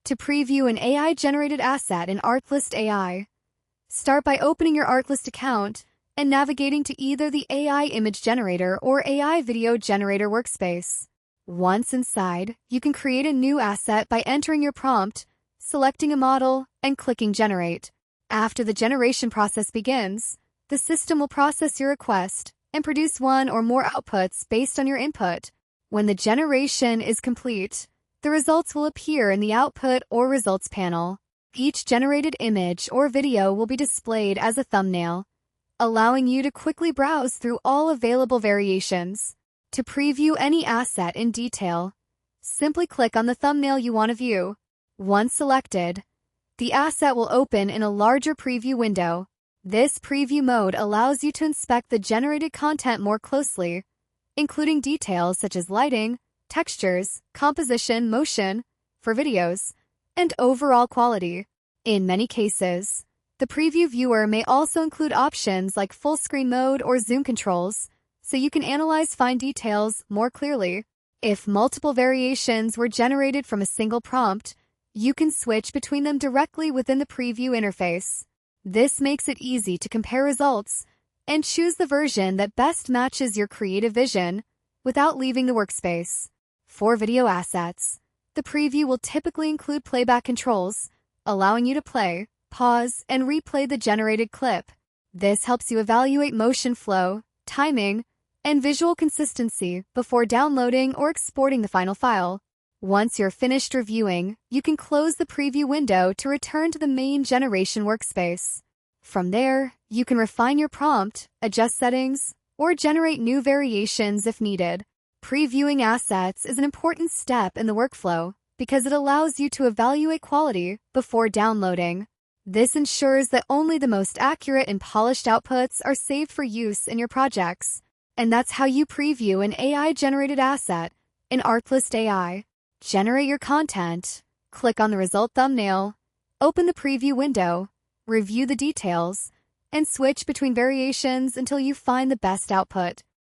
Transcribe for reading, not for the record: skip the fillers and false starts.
To preview an AI-generated asset in Artlist AI, start by opening your Artlist account and navigating to either the AI image generator or AI video generator workspace. Once inside, you can create a new asset by entering your prompt, selecting a model, and clicking Generate. After the generation process begins, the system will process your request and produce one or more outputs based on your input. When the generation is complete, the results will appear in the Output or Results panel. Each generated image or video will be displayed as a thumbnail, allowing you to quickly browse through all available variations. To preview any asset in detail, simply click on the thumbnail you want to view. Once selected, the asset will open in a larger preview window. This preview mode allows you to inspect the generated content more closely, including details such as lighting, textures, composition, motion for videos, and overall quality. In many cases, the preview viewer may also include options like full screen mode or zoom controls, so you can analyze fine details more clearly. If multiple variations were generated from a single prompt, you can switch between them directly within the preview interface. This makes it easy to compare results and choose the version that best matches your creative vision without leaving the workspace. For video assets, the preview will typically include playback controls, allowing you to play, pause, and replay the generated clip. This helps you evaluate motion flow, timing, and visual consistency before downloading or exporting the final file. Once you're finished reviewing, you can close the preview window to return to the main generation workspace. From there, you can refine your prompt, adjust settings, or generate new variations if needed. Previewing assets is an important step in the workflow because it allows you to evaluate quality before downloading. This ensures that only the most accurate and polished outputs are saved for use in your projects. And that's how you preview an AI-generated asset in Artlist AI. Generate your content, click on the result thumbnail, open the preview window, review the details, and switch between variations until you find the best output.